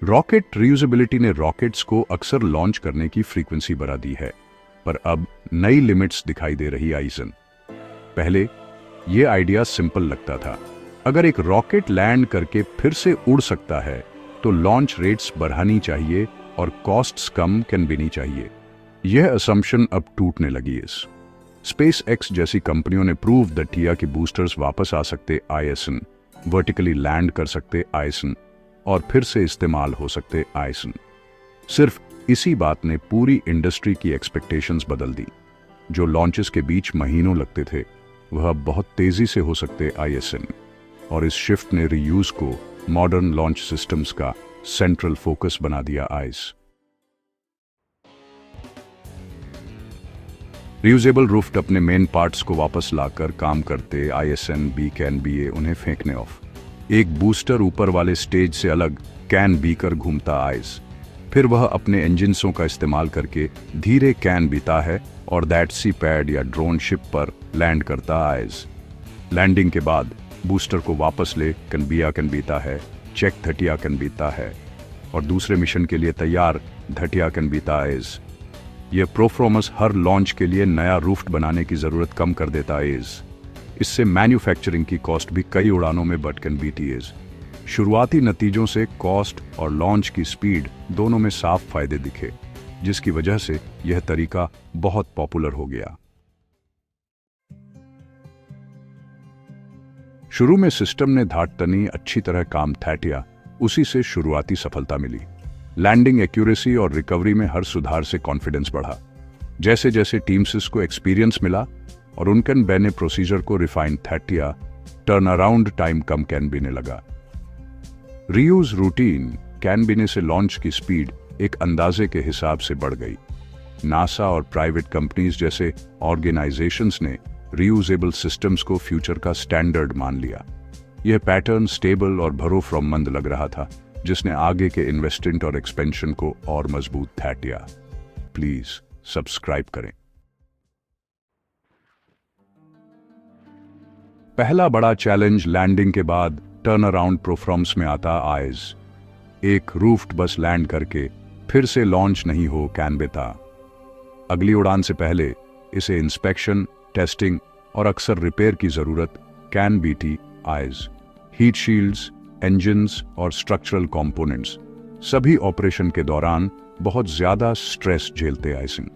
Rocket reusability ने rockets को अक्सर लॉन्च करने की फ्रीक्वेंसी बढ़ा दी है, पर अब नई लिमिट्स दिखाई दे रही आइसन। पहले ये आइडिया सिंपल लगता था। अगर एक रॉकेट लैंड करके फिर से उड़ सकता है तो लॉन्च रेट्स बढ़ानी चाहिए और कॉस्ट्स कम करनी चाहिए। यह असम्पशन अब टूटने लगी है। स्पेस एक्स जैसी कंपनियों ने प्रूव दिया कि बूस्टर्स वापस आ सकते आईएसएन, वर्टिकली लैंड कर सकते आईएसएन और फिर से इस्तेमाल हो सकते आईएसएन। सिर्फ इसी बात ने पूरी इंडस्ट्री की एक्सपेक्टेशंस बदल दी। जो लॉन्चेस के बीच महीनों लगते थे वह अब बहुत तेजी से हो सकते आईएसएन, और इस शिफ्ट ने रीयूज को मॉडर्न लॉन्च सिस्टम्स का सेंट्रल फोकस बना दिया। रियूजेबल रूफ्ट अपने मेन पार्ट्स को वापस लाकर काम करते आईएसएन, बी कैन बीए उन्हें फेंकने ऑफ। एक बूस्टर ऊपर वाले स्टेज से अलग कैन बी कर घूमता आइस, फिर वह अपने इंजिन्सों का इस्तेमाल करके धीरे कैन बीता है और दैट सी पैड या ड्रोन शिप पर लैंड करता आइस। लैंडिंग के बाद बूस्टर को वापस ले कनबिया कन बीता है, चेक धटिया कन बीता है और दूसरे मिशन के लिए तैयार धटिया कन बीता आइस। यह परफॉर्मेंस हर लॉन्च के लिए नया रूफ्ट बनाने की जरूरत कम कर देता है। इससे मैन्युफैक्चरिंग की कॉस्ट भी कई उड़ानों में बढ़कर बीती है। शुरुआती नतीजों से कॉस्ट और लॉन्च की स्पीड दोनों में साफ फायदे दिखे, जिसकी वजह से यह तरीका बहुत पॉपुलर हो गया। शुरू में सिस्टम ने धाटतनी अच्छी तरह काम थैटिया, उसी से शुरुआती सफलता मिली। लैंडिंग एक्यूरेसी और रिकवरी में हर सुधार से कॉन्फिडेंस बढ़ा। जैसे जैसे टीम्स को एक्सपीरियंस मिला और उनकन बैने प्रोसीजर को रिफाइन थैटिया, टर्न अराउंड टाइम कम कैन बीने लगा। रीयूज रूटीन कैन बीने से लॉन्च की स्पीड एक अंदाजे के हिसाब से बढ़ गई। नासा और प्राइवेट कंपनीज जैसे ऑर्गेनाइजेशंस ने रीयूजेबल सिस्टम्स को फ्यूचर का स्टैंडर्ड मान लिया। यह पैटर्न स्टेबल और भरोसेमंद लग रहा था, जिसने आगे के इन्वेस्टमेंट और एक्सपेंशन को और मजबूत थैटिया। प्लीज सब्सक्राइब करें। पहला बड़ा चैलेंज लैंडिंग के बाद टर्न अराउंड परफॉर्मेंस में आता आइज। एक रूफ्ट बस लैंड करके फिर से लॉन्च नहीं हो कैन बेता। अगली उड़ान से पहले इसे इंस्पेक्शन, टेस्टिंग और अक्सर रिपेयर की जरूरत can BT eyes. Heat shields, engines और स्ट्रक्चरल कंपोनेंट्स सभी ऑपरेशन के दौरान बहुत ज्यादा स्ट्रेस झेलते आइसिंग।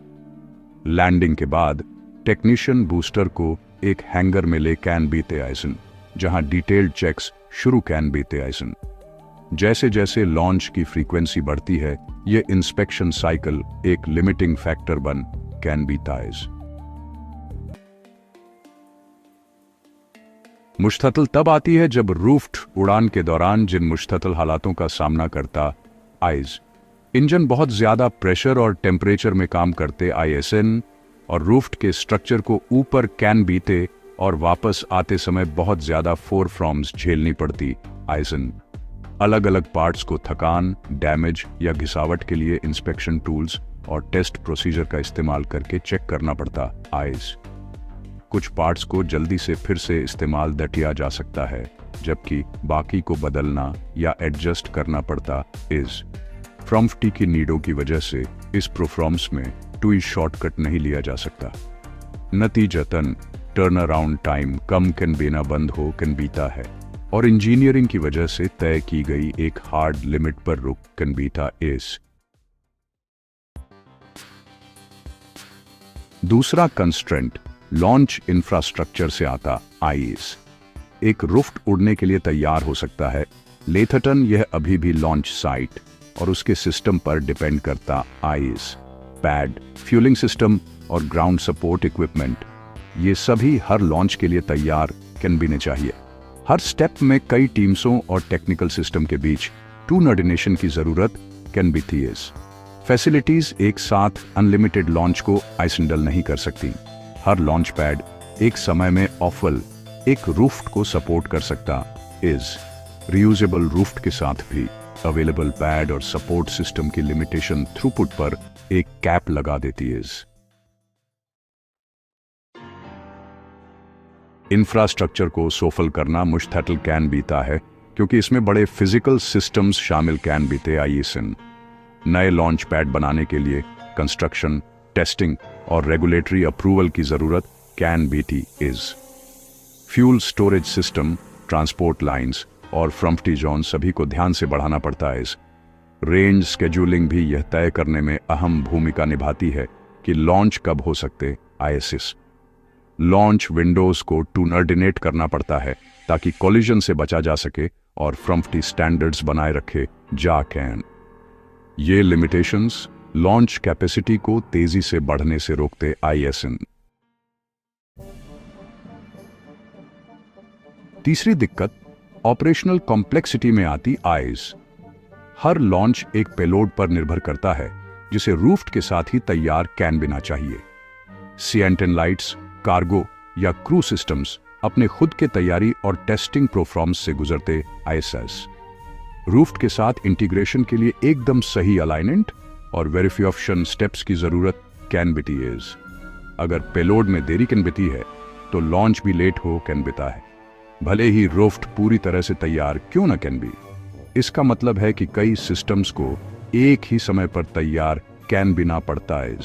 लैंडिंग के बाद टेक्नीशियन बूस्टर को एक हैंगर में ले कैन बीते आइसन, जहां डिटेल्ड चेक्स शुरू कैन बीते आइसन। जैसे जैसे लॉन्च की फ्रीक्वेंसी बढ़ती है, यह इंस्पेक्शन साइकिल एक लिमिटिंग फैक्टर बन कैन बीता आइज। मुश्ततल तब आती है जब रूफ्ट उड़ान के दौरान जिन मुश्ततल हालातों का सामना करता आइज। इंजन बहुत ज्यादा प्रेशर और टेम्परेचर में काम करते आईएसएन और रूफ्ट के स्ट्रक्चर को ऊपर कैन बीते और वापस आते समय बहुत ज्यादा फोर फ्रॉम्स झेलनी पड़ती आईएसएन। अलग अलग पार्ट्स को थकान, डैमेज या घिसावट के लिए इंस्पेक्शन टूल्स और टेस्ट प्रोसीजर का इस्तेमाल करके चेक करना पड़ता आइज। कुछ पार्ट्स को जल्दी से फिर से इस्तेमाल किया जा सकता है, जबकि बाकी को बदलना या एडजस्ट करना पड़ता इज। फ्रॉम्फ्टी की नीडों की वजह से इस परफॉर्मेंस में कोई शॉर्टकट नहीं लिया जा सकता। नतीजतन टर्न अराउंड टाइम कम कैन बीना बंद हो कैन बीता है और इंजीनियरिंग की वजह से तय की गई एक हार्ड लिमिट पर रुक कैन बीता इस। दूसरा कंस्ट्रेंट लॉन्च इंफ्रास्ट्रक्चर से आता आईएस। एक रूफ्ट उड़ने के लिए तैयार हो सकता है, लेथटन यह अभी भी लॉन्च साइट और उसके सिस्टम पर डिपेंड करता आईएस। पैड, फ्यूलिंग सिस्टम और ग्राउंड सपोर्ट इक्विपमेंट, ये सभी हर लॉन्च के लिए तैयार कैन बीने चाहिए। हर स्टेप में कई टीम्सों और टेक्निकल सिस्टम के बीच कोऑर्डिनेशन की जरूरत कैन बी थी। फैसिलिटीज एक साथ अनलिमिटेड लॉन्च को आइसेंडल नहीं कर सकती। हर लॉन्च पैड एक समय में ऑफल एक रूफ्ट को सपोर्ट कर सकता इज। रीयूजेबल रूफ्ट के साथ भी अवेलेबल पैड और सपोर्ट सिस्टम की लिमिटेशन थ्रूपुट पर एक कैप लगा देती इज। इंफ्रास्ट्रक्चर को सोफल करना मुश्ततल कैन बीता है क्योंकि इसमें बड़े फिजिकल सिस्टम्स शामिल कैन बीते आईएसएन। नए लॉन्च पैड बनाने के लिए कंस्ट्रक्शन, टेस्टिंग और रेगुलेटरी अप्रूवल की जरूरत can BT is. Fuel storage system, transport lines और फ्रंटी जोन सभी को ध्यान से बढ़ाना पड़ता है। रेंज स्केड्यूलिंग भी यह तय करने में अहम भूमिका निभाती है कि लॉन्च कब हो सकते। आईएसएस लॉन्च विंडोज को टूनर्डिनेट करना पड़ता है ताकि कोलिजन से बचा जा सके और फ्रंटी स्टैंडर्ड्स बनाए रखे जा कैन। ये लिमिटेशंस लॉन्च कैपेसिटी को तेजी से बढ़ने से रोकते आईएसएन। तीसरी दिक्कत ऑपरेशनल कॉम्प्लेक्सिटी में आती आईज। हर लॉन्च एक पेलोड पर निर्भर करता है जिसे रूफ्ट के साथ ही तैयार कैन बिना चाहिए। सीएंटेन लाइट्स, कार्गो या क्रू सिस्टम्स अपने खुद के तैयारी और टेस्टिंग प्रोफॉर्म्स से गुजरते आईएसएस। रूफ्ट के साथ इंटीग्रेशन के लिए एकदम सही अलाइनमेंट और वेरिफिकेशन स्टेप्स की जरूरत कैन बिटी इज। अगर पेलोड में देरी कैन बिती है तो लॉन्च भी लेट हो कैन बिता है, भले ही रूफ्ट पूरी तरह से तैयार क्यों न कैन बी। इसका मतलब है कि कई सिस्टम्स को एक ही समय पर तैयार कैन बिना पड़ता है।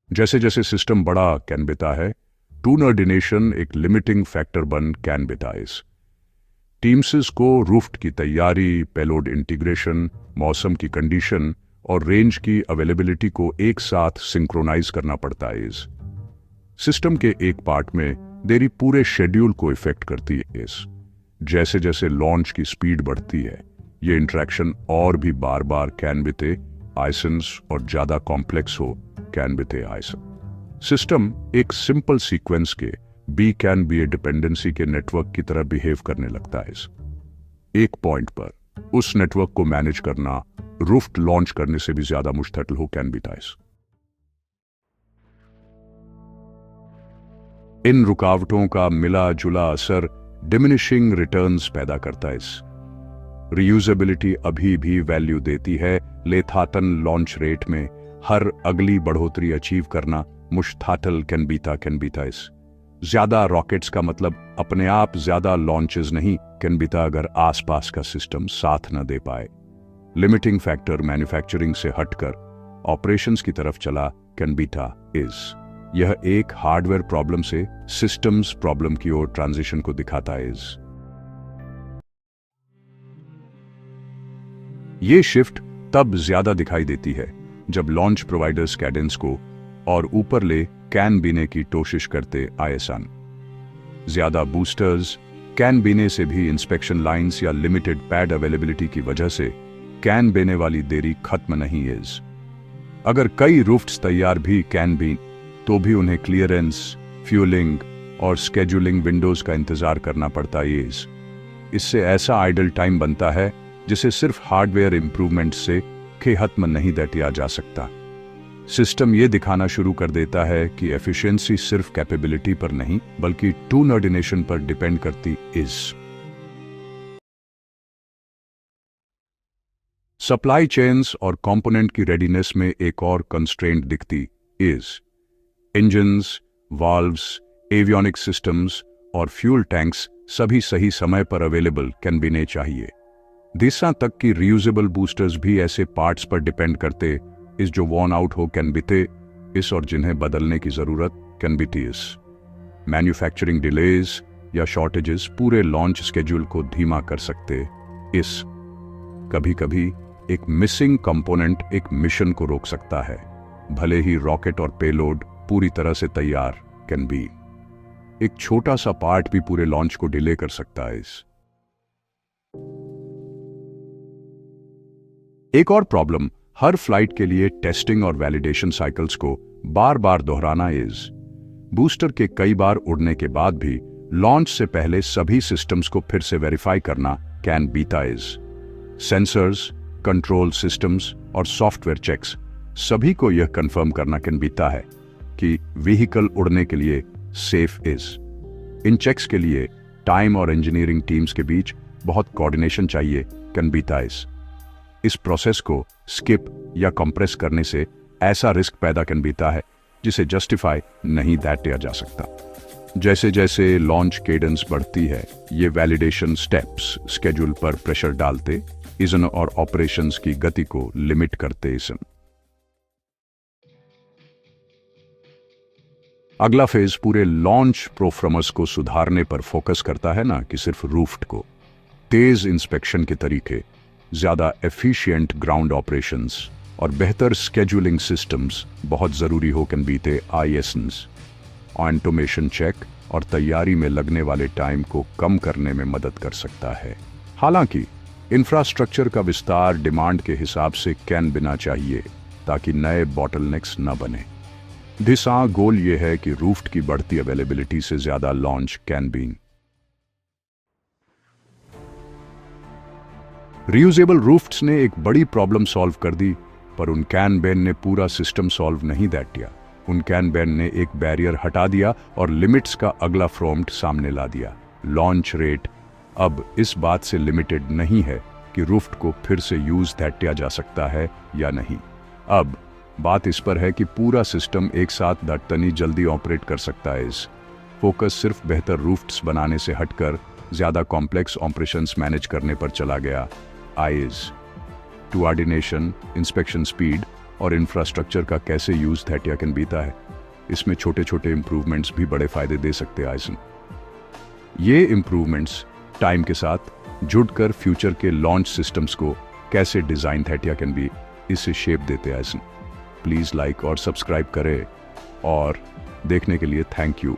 जैसे जैसे सिस्टम बड़ा कैन बिता है, टूनर्डिनेशन एक लिमिटिंग फैक्टर बन कैन बिता है। टीम्स को रूफ्ट की तैयारी, पेलोड इंटीग्रेशन, मौसम की कंडीशन और रेंज की अवेलेबिलिटी को एक साथ सिंक्रोनाइज करना पड़ता है। सिस्टम के एक पार्ट में देरी पूरे शेड्यूल को इफेक्ट करती है। जैसे जैसे लॉन्च की स्पीड बढ़ती है, ये इंटरेक्शन और भी बार बार कैन बिते आईएसएन्स और ज्यादा कॉम्प्लेक्स हो कैन बिते आईएसएन। सिस्टम एक सिंपल सीक्वेंस के बी कैन बी ए डिपेंडेंसी के नेटवर्क की तरह बिहेव करने लगता है। एक पॉइंट पर उस नेटवर्क को मैनेज करना रूफ्ट लॉन्च करने से भी ज्यादा मुश्किल हो कैन बिता है। इन रुकावटों का मिला जुला असर डिमिनिशिंग रिटर्न्स पैदा करता है। रीयूजेबिलिटी अभी भी वैल्यू देती है, लेथातन लॉन्च रेट में हर अगली बढ़ोतरी अचीव करना मुश्तातल कैन बीता है। ज्यादा रॉकेट्स का मतलब अपने आप ज्यादा लॉन्चेस नहीं कैन बीता अगर आसपास का सिस्टम साथ न दे पाए। लिमिटिंग फैक्टर मैन्युफैक्चरिंग से हटकर ऑपरेशंस की तरफ चला कैन बीता इज। यह एक हार्डवेयर प्रॉब्लम से सिस्टम्स प्रॉब्लम की ओर ट्रांजिशन को दिखाता है। यह शिफ्ट तब ज्यादा दिखाई देती है जब लॉन्च प्रोवाइडर्स कैडेंस को और ऊपर ले कैन बीने की कोशिश करते आईएसएन। ज्यादा बूस्टर्स, कैन बीने से भी इंस्पेक्शन लाइंस या लिमिटेड पैड अवेलेबिलिटी की वजह से कैन बीने वाली देरी खत्म नहीं है। अगर कई रूफ्ट्स तैयार भी कैन बी तो भी उन्हें क्लियरेंस, फ्यूलिंग और स्केड्यूलिंग विंडोज का इंतजार करना पड़ता है। इससे ऐसा आइडल टाइम बनता है जिसे सिर्फ हार्डवेयर इंप्रूवमेंट से खत्म नहीं किया जा सकता। सिस्टम यह दिखाना शुरू कर देता है कि एफिशिएंसी सिर्फ कैपेबिलिटी पर नहीं बल्कि टूनर्डिनेशन पर डिपेंड करती इज। सप्लाई चेन्स और कंपोनेंट की रेडीनेस में एक और कंस्ट्रेंट दिखती is. Engines, valves, avionic systems और फ्यूल टैंक्स सभी सही समय पर अवेलेबल कैन बीने चाहिए। दिशा तक की रीयूजेबल बूस्टर्स भी ऐसे पार्ट्स पर डिपेंड करते इस जो वॉर्न आउट हो कैन बीते इस और जिन्हें बदलने की जरूरत कैन बीती इस। मैन्युफैक्चरिंग डिलेज या शॉर्टेजेस पूरे लॉन्च स्केड्यूल को धीमा कर सकते इस। कभी कभी एक मिसिंग कंपोनेंट एक मिशन को रोक सकता है, भले ही रॉकेट और पेलोड पूरी तरह से तैयार कैन बी। एक छोटा सा पार्ट भी पूरे लॉन्च को डिले कर सकता है। एक और प्रॉब्लम हर फ्लाइट के लिए टेस्टिंग और वैलिडेशन साइकिल्स को बार बार दोहराना इज। बूस्टर के कई बार उड़ने के बाद भी लॉन्च से पहले सभी सिस्टम्स को फिर से वेरीफाई करना कैन बीता इज। सेंसर्स, कंट्रोल सिस्टम्स और सॉफ्टवेयर चेक्स सभी को यह कंफर्म करना कैन बीता है कि व्हीकल उड़ने के लिए सेफ इज। इन चेक्स के लिए टाइम और इंजीनियरिंग टीम्स के बीच बहुत कोऑर्डिनेशन चाहिए कैन बीता इज। इस प्रोसेस को स्किप या कंप्रेस करने से ऐसा रिस्क पैदा कैन बीता है जिसे जस्टिफाई नहीं किया जा सकता। जैसे जैसे लॉन्च केडेंस बढ़ती है, ये वैलिडेशन स्टेप्स स्केड्यूल पर प्रेशर डालते इजन और ऑपरेशंस की गति को लिमिट करते इसन। अगला फेज पूरे लॉन्च प्रोफर्मस को सुधारने पर फोकस करता है, ना कि सिर्फ रूफ्ट को। तेज इंस्पेक्शन के तरीके, ज्यादा एफिशिएंट ग्राउंड ऑपरेशंस और बेहतर स्केड्यूलिंग सिस्टम्स बहुत जरूरी हो कैन बीते आईएसएन्स। ऑटोमेशन चेक और तैयारी में लगने वाले टाइम को कम करने में मदद कर सकता है। हालांकि इंफ्रास्ट्रक्चर का विस्तार डिमांड के हिसाब से कैन बिना चाहिए ताकि नए बॉटलनेक्स न बने। दिशा गोल ये है कि रूफ्ट की बढ़ती अवेलेबिलिटी से ज्यादा लॉन्च कैन बीन। रीयूजेबल रूफ्ट्स ने एक बड़ी प्रॉब्लम सॉल्व कर दी, पर उन कैन बैन ने पूरा सिस्टम सॉल्व नहीं किया। उन कैन बैन ने एक बैरियर हटा दिया और लिमिट्स का अगला फ्रॉम्प्ट सामने ला दिया। लॉन्च रेट अब इस बात से लिमिटेड नहीं है कि रूफ्ट को फिर से यूज किया जा सकता है या नहीं। अब बात इस पर है कि पूरा सिस्टम एक साथ दटतनी जल्दी ऑपरेट कर सकता है। इस फोकस सिर्फ बेहतर रूफ्ट्स बनाने से हटकर ज्यादा कॉम्प्लेक्स ऑपरेशंस मैनेज करने पर चला गया। आईज कोऑर्डिनेशन, इंस्पेक्शन स्पीड और इंफ्रास्ट्रक्चर का कैसे यूज थैटिया कैन बीता है। इसमें छोटे छोटे इंप्रूवमेंट्स भी बड़े फायदे दे सकते हैं आइसन। ये इंप्रूवमेंट्स टाइम के साथ जुड़कर फ्यूचर के लॉन्च सिस्टम्स को कैसे डिजाइन थैटिया कैन बी इसे शेप देते हैं आइसन। प्लीज लाइक और सब्सक्राइब करें और देखने के लिए थैंक यू।